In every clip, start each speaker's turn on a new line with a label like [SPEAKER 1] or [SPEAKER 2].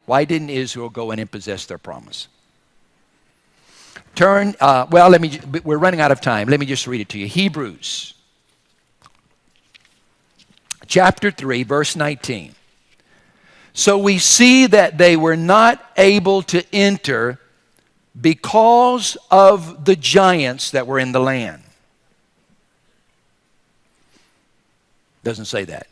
[SPEAKER 1] Why didn't Israel go in and possess their promise? We're running out of time. Let me just read it to you. Hebrews chapter 3, verse 19. So we see that they were not able to enter because of the giants that were in the land. Doesn't say that.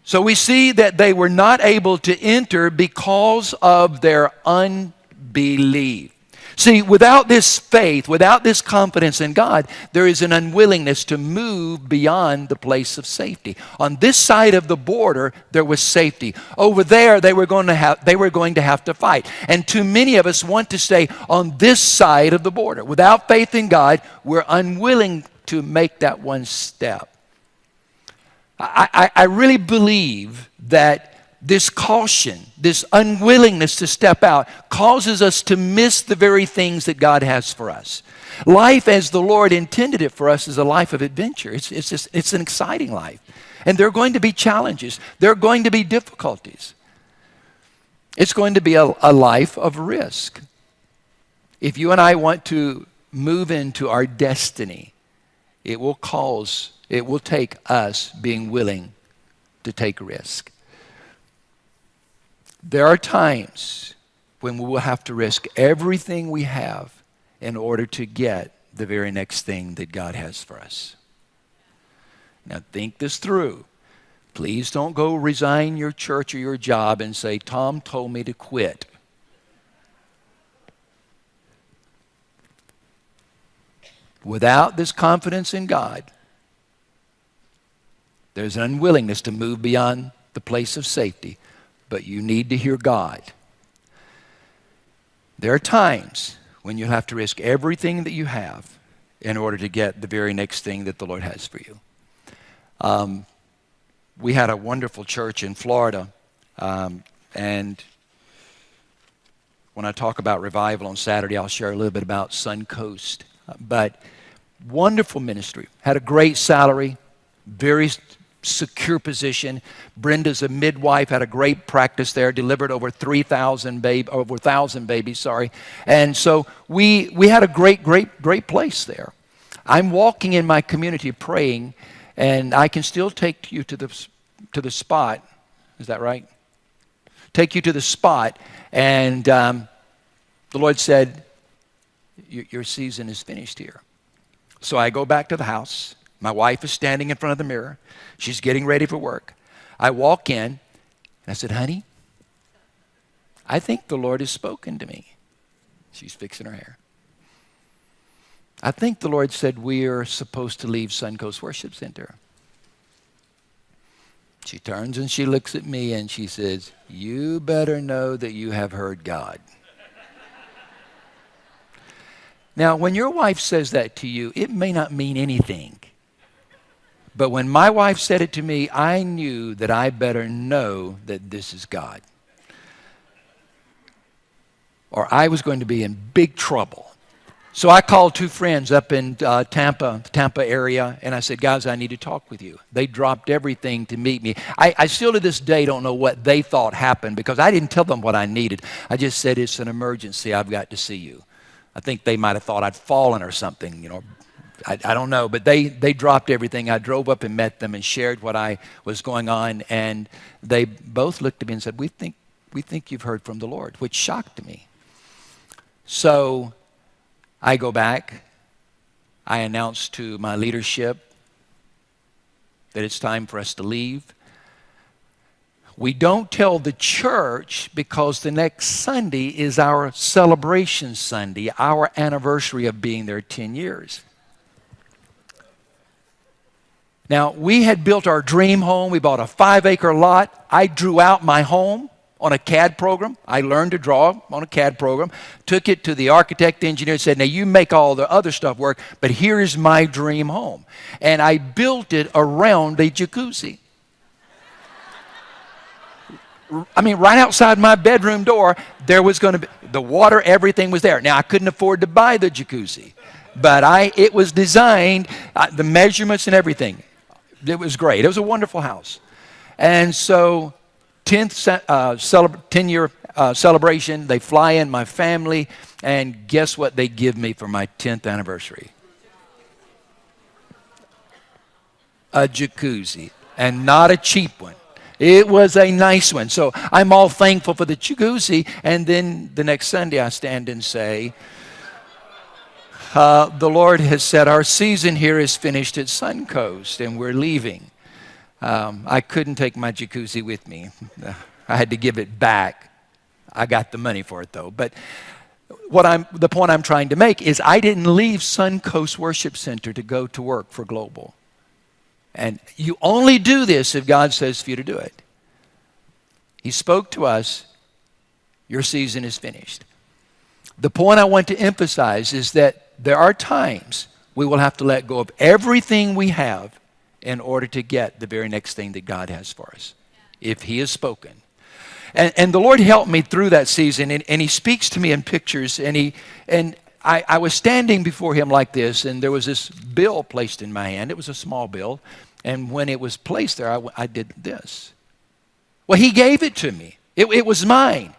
[SPEAKER 1] So we see that they were not able to enter because of their unbelief. See, without this faith, without this confidence in God, there is an unwillingness to move beyond the place of safety. On this side of the border, there was safety. Over there, they were going to have to fight. And too many of us want to stay on this side of the border. Without faith in God, we're unwilling to make that one step. I really believe that this caution, this unwillingness to step out causes us to miss the very things that God has for us. Life as the Lord intended it for us is a life of adventure. It's an exciting life. And there are going to be challenges. There are going to be difficulties. It's going to be a life of risk. If you and I want to move into our destiny, it will take us being willing to take risk. There are times when we will have to risk everything we have in order to get the very next thing that God has for us. Now think this through. Please don't go resign your church or your job and say, Tom told me to quit. Without this confidence in God, there's an unwillingness to move beyond the place of safety. But you need to hear God. There are times when you have to risk everything that you have in order to get the very next thing that the Lord has for you. We had a wonderful church in Florida, and when I talk about revival on Saturday, I'll share a little bit about Suncoast. But wonderful ministry, had a great salary, very secure position. Brenda's a midwife, had a great practice there, delivered over 1,000 babies. And so we had a great place there. I'm walking in my community praying, and I can still take you to the spot. Is that right? Take you to the spot, and the Lord said, your season is finished here. So I go back to the house. My wife is standing in front of the mirror. She's getting ready for work. I walk in, and I said, honey, I think the Lord has spoken to me. She's fixing her hair. I think the Lord said we are supposed to leave Suncoast Worship Center. She turns and she looks at me and she says, you better know that you have heard God. Now, when your wife says that to you, it may not mean anything. But when my wife said it to me, I knew that I better know that this is God. Or I was going to be in big trouble. So I called two friends up in Tampa area, and I said, guys, I need to talk with you. They dropped everything to meet me. I still to this day don't know what they thought happened because I didn't tell them what I needed. I just said, it's an emergency. I've got to see you. I think they might have thought I'd fallen or something, I don't know, but they dropped everything. I drove up and met them and shared what I was going on, and they both looked at me and said, we think you've heard from the Lord, which shocked me. So I go back. I announce to my leadership that it's time for us to leave. We don't tell the church because the next Sunday is our celebration Sunday, our anniversary of being there 10 years. Now, we had built our dream home. We bought a 5-acre lot. I drew out my home on a CAD program. I learned to draw on a CAD program. Took it to the architect, engineer, and said, now you make all the other stuff work, but here's my dream home. And I built it around a jacuzzi. I mean, right outside my bedroom door, there was going to be the water, everything was there. Now, I couldn't afford to buy the jacuzzi, but it was designed, the measurements and everything. It was great. It was a wonderful house. And so 10-year celebration. They fly in my family, and guess what they give me for my 10th anniversary? A jacuzzi, and not a cheap one. It was a nice one. So I'm all thankful for the jacuzzi, and then the next Sunday I stand and say, the Lord has said our season here is finished at Suncoast, and we're leaving. I couldn't take my jacuzzi with me. I had to give it back. I got the money for it, though. But the point I'm trying to make is I didn't leave Suncoast Worship Center to go to work for Global. And you only do this if God says for you to do it. He spoke to us, your season is finished. The point I want to emphasize is that there are times we will have to let go of everything we have in order to get the very next thing that God has for us, if He has spoken. And the Lord helped me through that season, and He speaks to me in pictures, and I was standing before Him like this, and there was this bill placed in my hand. It was a small bill, and when it was placed there, I did this. Well, He gave it to me. It was mine.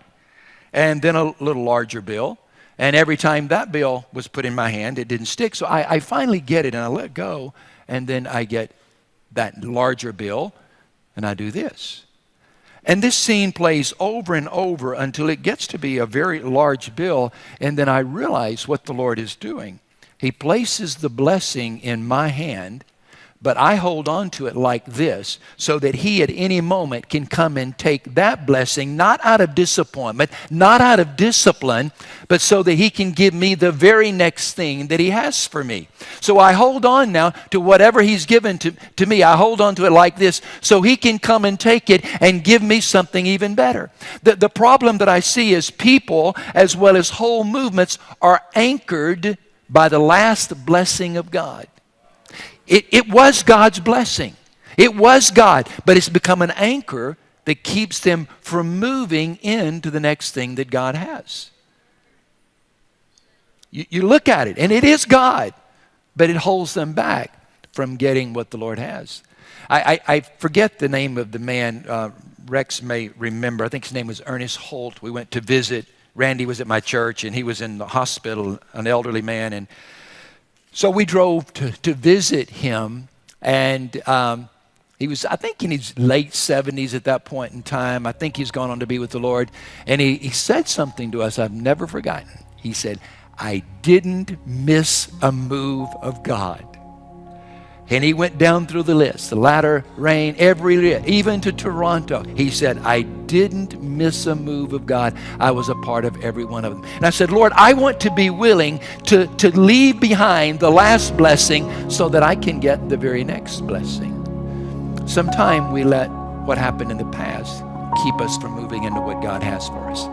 [SPEAKER 1] And then a little larger bill, and every time that bill was put in my hand, it didn't stick. So I finally get it, and I let go, and then I get that larger bill, and I do this. And this scene plays over and over until it gets to be a very large bill, and then I realize what the Lord is doing. He places the blessing in my hand, but I hold on to it like this so that He at any moment can come and take that blessing, not out of disappointment, not out of discipline, but so that He can give me the very next thing that He has for me. So I hold on now to whatever He's given to me. I hold on to it like this so He can come and take it and give me something even better. The problem that I see is people as well as whole movements are anchored by the last blessing of God. It was God's blessing. It was God, but it's become an anchor that keeps them from moving into the next thing that God has. You look at it, and it is God, but it holds them back from getting what the Lord has. I forget the name of the man. Rex may remember. I think his name was Ernest Holt. We went to visit. Randy was at my church, and he was in the hospital, an elderly man, and so we drove to visit him, and he was, I think, in his late 70s at that point in time. I think he's gone on to be with the Lord. And he said something to us I've never forgotten. He said, I didn't miss a move of God. And he went down through the list, the latter rain, every list, even to Toronto. He said, I didn't miss a move of God. I was a part of every one of them. And I said, Lord, I want to be willing to leave behind the last blessing so that I can get the very next blessing. Sometimes we let what happened in the past keep us from moving into what God has for us.